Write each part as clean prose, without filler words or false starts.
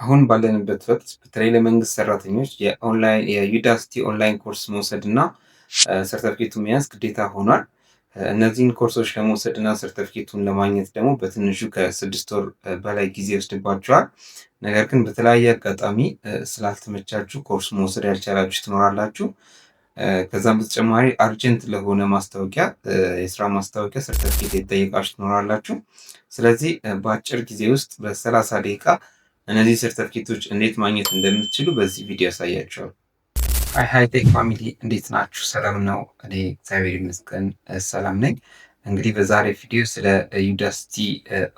አሁን ባለንበት ወቅት በተለይ ለመንግስት ሰራተኞች የዩዳሲቲ ኦንላይን ኮርስ መውሰድ እና ሰርተፍኬቱን መያዝ ግዴታ ሆኗል። እነዚህን ኮርሶች ለመውሰድ እና ሰርተፍኬቱን ለማግኘት ደግሞ በትንሹ ከ6 ወር በላይ ጊዜ ይወስድባቸዋል። ነገር ግን በተለያየ አጋጣሚ ስላልተመቻችሁ ኮርስ መውሰድ ያልቻላችሁ ትኖራላችሁ። ከዛም በተጨማሪ አርጀንት ለሆነ ማስታወቂያ የስራ ማስታወቂያ ሰርተፍኬት የተጠየቃችሁ ትኖራላችሁ። ስለዚህ በአጭር ጊዜ ውስጥ በ30 ደቂቃ እነዚህ ሰርተፍኬቶች እንዴት ማግኘት እንደምትችሉ በዚህ ቪዲዮ ያሳያቸዋል። ሃይቴክ ፋሚሊ እንዴት ናችሁ? ሰላም ነው? እኔ እግዚአብሔር ይመስገን ሰላም ነኝ። እንግዲህ በዛሬ ቪዲዮ ስለ ዩዳሲቲ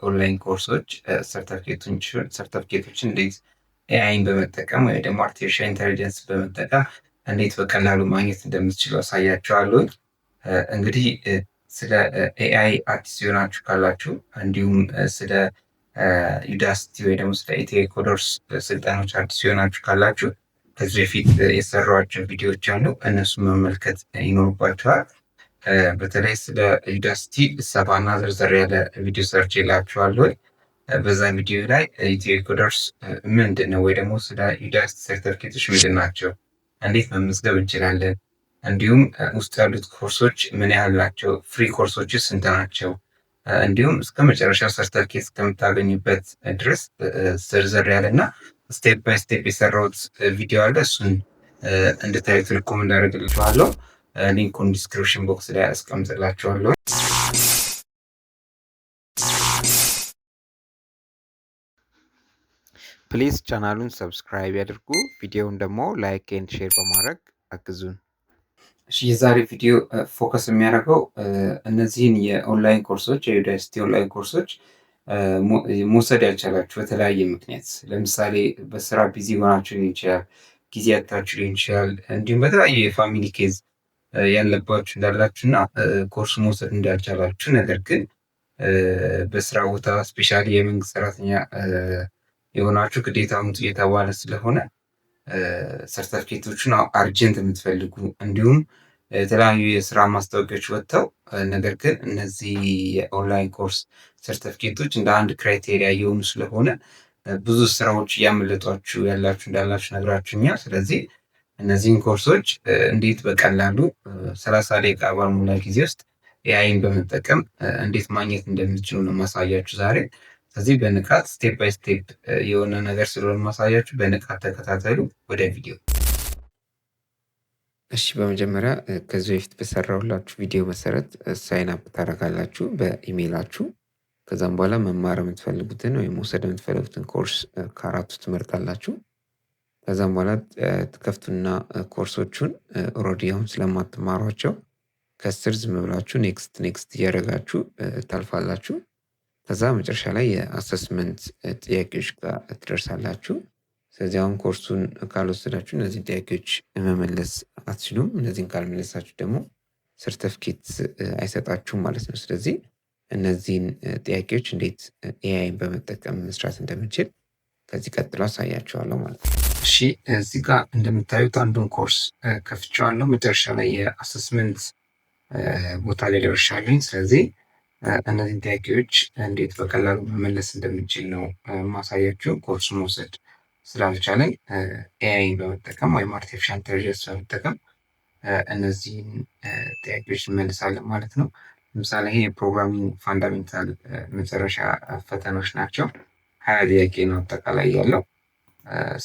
ኦንላይን ኮርሶች ሰርተፍኬቶችን እንዴት ኤአይን በመጠቀም ወይ ደግሞ አርቲፊሻል ኢንቴሊጀንስ በመጠቀም እንዴት በቀላሉ ማግኘት እንደምትችሉ አሳያቸዋለሁ። እንግዲህ ስለ ኤአይ አዲስ የሆናችሁ ካላችሁ እንዲሁም ስለ ዩዳሲቲ ወይ ደግሞ ስለ ኢትዮ ኮደርስ ስልጠኖች አዲስ የሆናችሁ ካላችሁ ከዚህ በፊት የሰሯቸው ቪዲዮዎች አሉ፣ እነሱን መመልከት ይኖርባችኋል። በተለይ ስለ ዩዳሲቲ ሰፋና ዘርዘር ያለ ቪዲዮ ሰርች የላችኋለሁ። በዛ ቪዲዮ ላይ ኢትዮ ኮደርስ ምንድን ነው ወይ ደግሞ ስለ ዩዳሲቲ ሰርተፍኬቶች ምንድን ናቸው፣ እንዴት መመዝገብ እንችላለን፣ እንዲሁም ውስጥ ያሉት ኮርሶች ምን ያህል ናቸው፣ ፍሪ ኮርሶች ስንት ናቸው፣ እንዲሁም እስከ መጨረሻ ሰርተፍኬት እስከምታገኙበት ድረስ ዝርዝር ያለና ስቴፕ ባይ ስቴፕ የሰራሁት ቪዲዮ አለ። እሱን እንድታዩት ሪኮመንድ አደርግላችኋለሁ። ሊንኩን ዲስክሪፕሽን ቦክስ ላይ አስቀምጥላችኋለሁ። ፕሊዝ ቻናሉን ሰብስክራይብ ያድርጉ። ቪዲዮውን ደግሞ ላይክ ኤንድ ሼር በማድረግ አግዙን። እሺ፣ የዛሬ ቪዲዮ ፎከስ የሚያደርገው እነዚህን የኦንላይን ኮርሶች የዩዳሲቲ ኦንላይን ኮርሶች መውሰድ ያልቻላችሁ በተለያየ ምክንያት፣ ለምሳሌ በስራ ቢዚ ሆናችሁ ሊሆን ይችላል፣ ጊዜ ያጣችሁ ሊሆን ይችላል፣ እንዲሁም በተለያየ የፋሚሊ ኬዝ ያለባችሁ እንዳላችሁ እና ኮርስ መውሰድ እንዳልቻላችሁ፣ ነገር ግን በስራ ቦታ ስፔሻሊ የመንግስት ሰራተኛ የሆናችሁ ግዴታ አምጡ እየተባለ ስለሆነ ሰርተፍኬቶችን አርጀንት የምትፈልጉ እንዲሁም የተለያዩ የስራ ማስታወቂያዎች ወጥተው ነገር ግን እነዚህ የኦንላይን ኮርስ ሰርተፍኬቶች እንደ አንድ ክራይቴሪያ እየሆኑ ስለሆነ ብዙ ስራዎች እያመለጧችሁ እንዳላችሁ ነግራችሁኛል። ስለዚህ እነዚህን ኮርሶች እንዴት በቀላሉ 30 ደቂቃ ባልሞላ ጊዜ ውስጥ ኤአይን በመጠቀም እንዴት ማግኘት እንደምትችሉ ነው ማሳያችሁ ዛሬ። ስለዚህ በንቃት ስቴፕ ባይ ስቴፕ የሆነ ነገር ስለሆነ ማሳያችሁ በንቃት ተከታተሉ። ወደ ቪዲዮ። እሺ፣ በመጀመሪያ ከዚህ በፊት በሰራሁላችሁ ቪዲዮ መሰረት ሳይን አፕ ታደርጋላችሁ በኢሜይላችሁ። ከዛም በኋላ መማር የምትፈልጉትን ወይም መውሰድ የምትፈልጉትን ኮርስ ከአራቱ ትመርጣላችሁ። ከዛም በኋላ ትከፍቱና ኮርሶቹን ኦልሬዲ አሁን ስለማትማሯቸው ከስር ዝም ብላችሁ ኔክስት ኔክስት እያደረጋችሁ ታልፋላችሁ። ከዛ መጨረሻ ላይ የአሰስመንት ጥያቄዎች ጋር ትደርሳላችሁ። ስለዚህ አሁን ኮርሱን ካልወሰዳችሁ እነዚህን ጥያቄዎች መመለስ አትችሉም። እነዚህን ካልመለሳችሁ ደግሞ ሰርተፍኬት አይሰጣችሁም ማለት ነው። ስለዚህ እነዚህን ጥያቄዎች እንዴት ኤአይን በመጠቀም መስራት እንደምንችል ከዚህ ቀጥሎ አሳያችኋለሁ ማለት ነው። እሺ፣ እዚህ ጋር እንደምታዩት አንዱን ኮርስ ከፍቼዋለሁ። መጨረሻ ላይ የአሰስመንት ቦታ ላይ ደርሻለኝ። ስለዚህ እነዚህን ጥያቄዎች እንዴት በቀላሉ መመለስ እንደምንችል ነው ማሳያችሁ። ኮርሱ መውሰድ ስላልቻለኝ ኤአይን በመጠቀም ወይም አርቲፊሻል ኢንተሊጀንስ በመጠቀም እነዚህን ጥያቄዎች እንመልሳለን ማለት ነው። ለምሳሌ ይሄ የፕሮግራሚንግ ፋንዳሜንታል መጨረሻ ፈተናዎች ናቸው። 20 ጥያቄ ነው አጠቃላይ ያለው።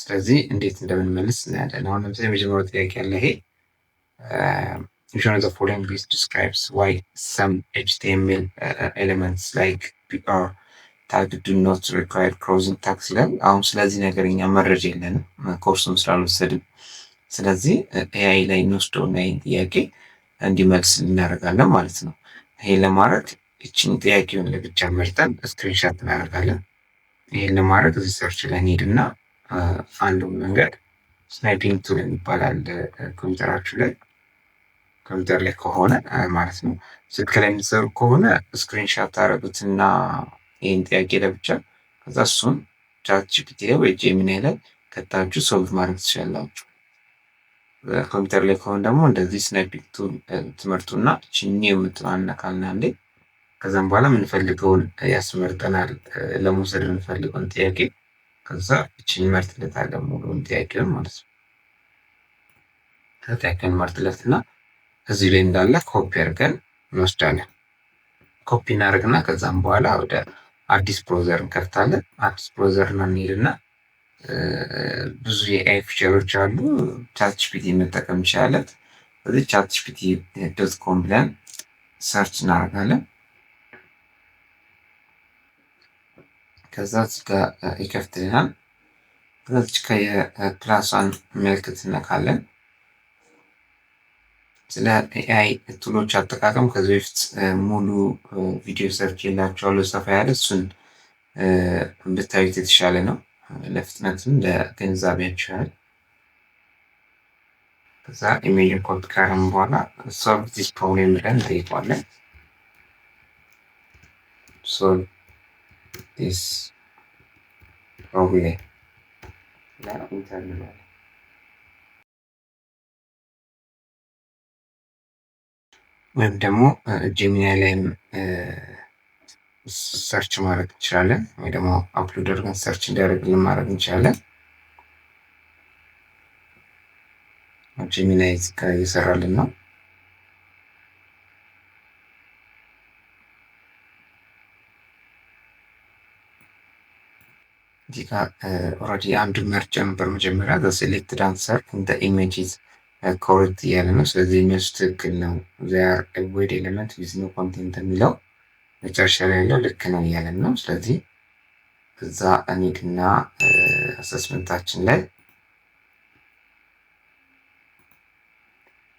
ስለዚህ እንዴት እንደምንመልስ እናያለን። አሁን ለምሳሌ የመጀመሪያው ጥያቄ ያለ ይሄ which one of the following describes why some HTML elements like PR tag do not require crossing tags ይላል። አሁን ስለዚህ ነገር እኛ መረጃ የለንም ኮርሱን ስላልወሰድን። ስለዚህ ኤአይ ላይ እንወስደውና ይህን ጥያቄ እንዲመልስ እናደርጋለን ማለት ነው። ይሄን ለማድረግ እችን ጥያቄውን ለብቻ መርጠን ስክሪንሻት እናደርጋለን። ይሄን ለማድረግ እዚህ ሰርች ላይ እንሄድና አንዱን መንገድ ስናይፒንግ ቱል ይባላል። ኮምፒውተር ላይ ከሆነ ማለት ነው። ስልክ ላይ የምትሰሩ ከሆነ ስክሪንሻት ታደርጉትና ይህን ጥያቄ ለብቻ ከዛ እሱን ቻትጂፒቲ ወይ ጄሚናይ ላይ ከታችሁ ሶልቭ ማድረግ ትችላላችሁ። ኮምፒውተር ላይ ከሆነ ደግሞ እንደዚህ ስናይፒንግ ቱል ትመርጡና ቺኒ የምትለዋን ካልና እንዴ ከዛም በኋላ የምንፈልገውን ያስመርጠናል። ለመውሰድ የምንፈልገውን ጥያቄ ከዛ እችን እንመርጥለታለን ሙሉውን ጥያቄውን ማለት ነው። ጥያቄውን እንመርጥለትና እዚህ ላይ እንዳለ ኮፒ አድርገን እንወስዳለን። ኮፒ እናደርግና ከዛም በኋላ ወደ አዲስ ብሮዘር እንከፍታለን። አዲስ ብሮዘር ነው እንሄድና ብዙ የኤአይ ፊቸሮች አሉ። ቻት ጂፒቲ መጠቀም እንችላለን። ስለዚህ ቻት ጂፒቲ ዶት ኮም ብለን ሰርች እናደርጋለን። ከዛ እዚህ ጋር ይከፍትልናል። ከዛች የፕላሷን ምልክት እነካለን። ስለ ኤአይ ቱሎች አጠቃቀም ከዚህ በፊት ሙሉ ቪዲዮ ሰርች የላቸዋለሁ ሰፋ ያለ፣ እሱን ብታዩት የተሻለ ነው። ለፍጥነትም ለግንዛቤያችሁ ያህል። ከዛ ኢሜጅን ኮፒ ካረም በኋላ ሶልቭ ዚስ ፕሮብሌም ብለን እንጠይቀዋለን። ሶልቭ ዚስ ፕሮብሌም ኢንተር እንላለን። ወይም ደግሞ ጄሚናይ ላይም ሰርች ማድረግ እንችላለን። ወይ ደግሞ አፕሎድ አድርገን ሰርች እንዲያደርግልን ማድረግ እንችላለን። ጄሚናይ እዚህ ጋር እየሰራልን ነው። እዚህ ጋር ኦልሬዲ አንዱን መርጬ ነበር መጀመሪያ። ዘ ሴሌክትድ አንሰር ኢን ዘ ኢሜጅ ኢዝ ኮሬክት እያለ ነው። ስለዚህ ኢሜጅ ትክክል ነው። ዜር ቮይድ ኤሌመንት ዊዝ ኖ ኮንቴንት የሚለው መጨረሻ ላይ ያለው ልክ ነው እያለን ነው። ስለዚህ እዛ እንሂድና አሰስመንታችን ላይ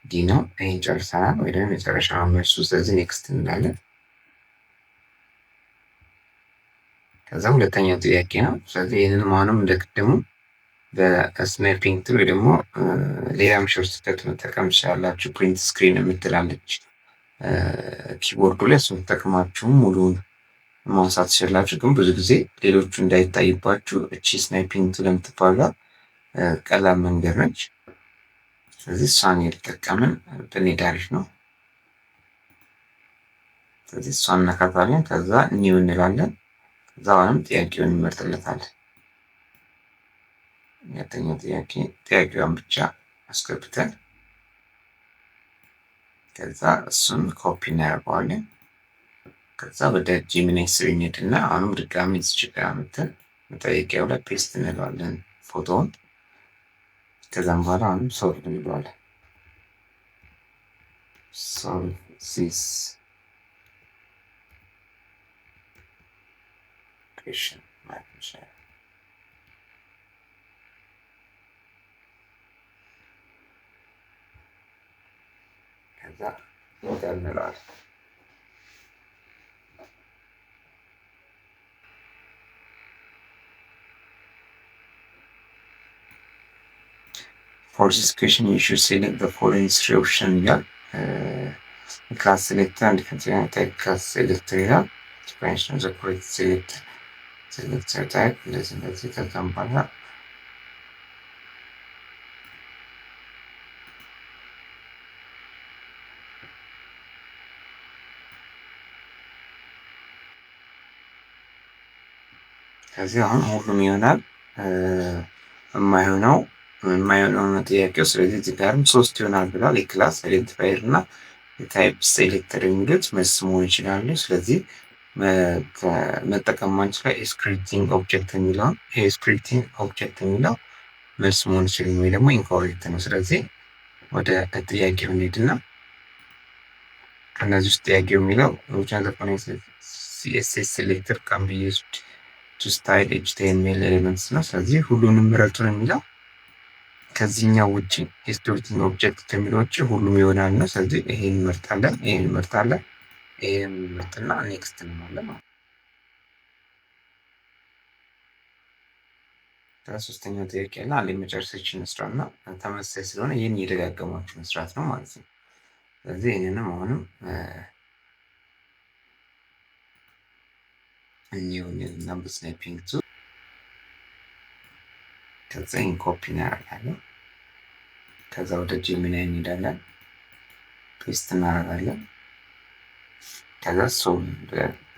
ዲ ነው። ይህን ጨርሰናል፣ ወይ ደግሞ የመጨረሻ መልሱ። ስለዚህ ኔክስት እንላለን። ከዛ ሁለተኛው ጥያቄ ነው። ስለዚህ ይህንን አሁንም እንደቅድሙ በስናይፒንግ ቱል ወይ ደግሞ ሌላም ሾርትከት መጠቀም ትችላላችሁ። ፕሪንት ስክሪን የምትላለች ኪቦርዱ ላይ እሱን ተጠቅማችሁ ሙሉውን ማንሳት ትችላላችሁ። ግን ብዙ ጊዜ ሌሎቹ እንዳይታይባችሁ እቺ ስናይፒንግ ቱል የምትባሏ ቀላል መንገድ ነች። ስለዚህ እሷን የተጠቀምን ብንሄድ አሪፍ ነው። ስለዚህ እሷን እነካታለን። ከዛ ኒው እንላለን። ከዛ አሁንም ጥያቄውን እንመርጥለታለን። ሁለተኛው ጥያቄዋን ብቻ አስገብተን ከዛ እሱን ኮፒ እናደርገዋለን። ከዛ ወደ ጂሚናይ ስር እንሄድና አሁንም ድጋሚ እዚች ጋር አምጥተን መጠየቂያው ላይ ፔስት እንለዋለን ፎቶውን። ከዛም በኋላ አሁንም ሶልቭ እንለዋለን። ሶልቭ ዚስ ኩዌሽን ማለት ነው። ከዛ ኢንተር እንለዋለን። For this question, you should select the following three options ይላል። ክላስ ሴሌክተር አንድ ከንትሪያ ታይፕ ክላስ ሴሌክተር ይላል። ኤክስፓንሽን ዘ ኮሬክት ሴሌክተር ታይፕ እንደዚህ ከዛም በኋላ ከዚህ አሁን ሁሉም ይሆናል። የማይሆነው ነው ጥያቄው። ስለዚህ እዚህ ጋርም 3 ይሆናል ብሏል። የክላስ አይደንቲፋየር እና የታይፕ ሴሌክተር የሚሉት መልስ መሆን ይችላሉ። ስለዚህ መጠቀም ማንችለው ስክሪፕቲንግ ኦብጀክት የሚለውን ይሄ ስክሪፕቲንግ ኦብጀክት የሚለው መልስ መሆን ይችላል ወይ ደግሞ ኢንኮሬክት ነው። ስለዚህ ወደ ጥያቄው እንሂድና ከነዚህ ውስጥ ጥያቄው የሚለው ሲኤስኤስ ሴሌክተር ካን ቢ ዩዝድ ቱ ስታይል ኤችቲኤምኤል ኤሌመንትስ ነው። ስለዚህ ሁሉንም ምረጡ ነው የሚለው። ከዚህኛው ውጭ ስክሪፕቲንግ ኦብጀክት ከሚለው ውጭ ሁሉም ይሆናል ነው። ስለዚህ ይሄን እንመርጣለን፣ ይሄን እንመርጣለን፣ ይሄን እንመርጥና ኔክስት እንላለን ማለት ነው። ሶስተኛው ጥያቄ እና አንድ የመጨረሻችን መስራት ነው። ተመሳሳይ ስለሆነ ይህን እየደጋገማችሁ መስራት ነው ማለት ነው። ስለዚህ ይህንንም አሁንም እኒውና በስናይፒንግ ቱ ከዛ ይህን ኮፒ እናደርጋለን። ከዛ ወደ ጄሚናይ እንሄዳለን፣ ፔስት እናደርጋለን። ከዛ ሶልቭ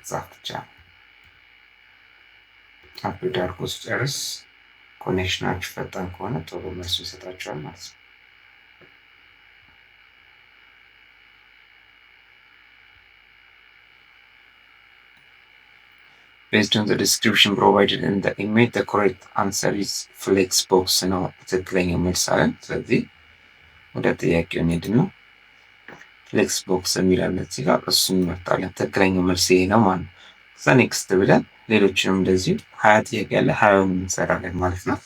ጻፍ ብቻ አፕሎድ አድርጎ ሲጨርስ ኮኔክሽናችሁ ፈጣን ከሆነ ቶሎ መልሱ ይሰጣችኋል ማለት ነው። Based on the description provided in the image, the correct answer is Flexbox ነው ትክክለኛው መልስ አለን። ስለዚህ ወደ ጥያቄው እንሂድ ነው። ፍሌክስቦክስ የሚላለ እዚህ ጋር እሱን እንመርጣለን። ትክክለኛው መልስ ይሄ ነው ማለት ነው። ከዛ ኔክስት ብለን ሌሎችንም እንደዚሁ 20 ጥያቄ ያለ 20ውን እንሰራለን ማለት ነው።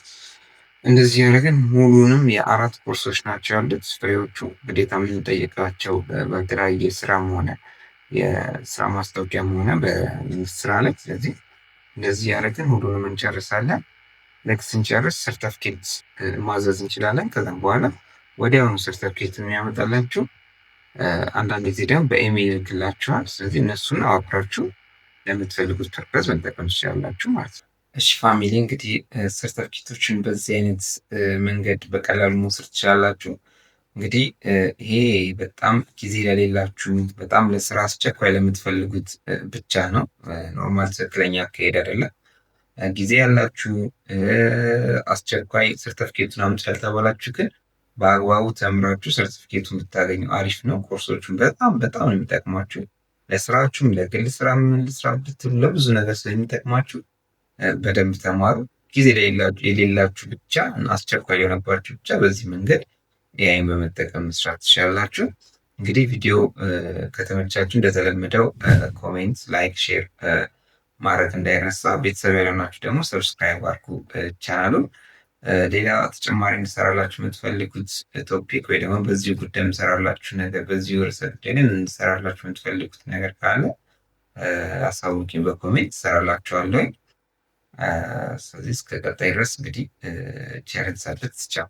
እንደዚህ ያደረግን ሙሉንም የአራት ኮርሶች ናቸው ያሉት። ፍሬዎቹ ግዴታ የምንጠይቃቸው በተለያየ ስራም ሆነ የስራ ማስታወቂያም ሆነ በመንግስት ስራ ላይ። ስለዚህ እንደዚህ ያደረግን ሁሉንም እንጨርሳለን። ልክ ስንጨርስ ሰርተፍኬት ማዘዝ እንችላለን። ከዛም በኋላ ወዲያውኑ ሰርተፍኬት የሚያመጣላችሁ አንዳንድ ጊዜ ደግሞ በኢሜይል ይልክላችኋል። ስለዚህ እነሱን አዋቅራችሁ ለምትፈልጉት ፐርፐዝ መጠቀም ትችላላችሁ ማለት ነው። እሺ ፋሚሊ እንግዲህ ሰርተፍኬቶችን በዚህ አይነት መንገድ በቀላሉ መውሰድ ትችላላችሁ። እንግዲህ ይሄ በጣም ጊዜ ለሌላችሁ በጣም ለስራ አስቸኳይ ለምትፈልጉት ብቻ ነው። ኖርማል ትክክለኛ አካሄድ አይደለም። ጊዜ ያላችሁ አስቸኳይ ሰርተፍኬቱን አምጡ ያልተባላችሁ ግን በአግባቡ ተምራችሁ ሰርቲፊኬቱን ብታገኙ አሪፍ ነው። ኮርሶቹን በጣም ነው የሚጠቅማችሁ። ለስራችሁም ለግል ስራ ልስራ ብትሉ ለብዙ ነገር ስለሚጠቅማችሁ በደንብ ተማሩ። ጊዜ የሌላችሁ ብቻ አስቸኳይ የሆነባችሁ ብቻ በዚህ መንገድ ኤአይን በመጠቀም መስራት ትችላላችሁ። እንግዲህ ቪዲዮ ከተመቻችሁ እንደተለመደው ኮሜንት፣ ላይክ፣ ሼር ማድረግ እንዳይረሳ። ቤተሰብ ያልሆናችሁ ደግሞ ሰብስክራይብ አድርጉ ቻናሉን። ሌላ ተጨማሪ እንሰራላችሁ የምትፈልጉት ቶፒክ ወይ ደግሞ በዚሁ ጉዳይ እንሰራላችሁ ነገር በዚሁ ርዕሰ ጉዳይ ግን እንሰራላችሁ የምትፈልጉት ነገር ካለ አሳውቂኝ በኮሜንት እሰራላችኋለሁ። ስለዚህ እስከ ቀጣይ ድረስ እንግዲህ ቸር ሰንብቱ። ቻው።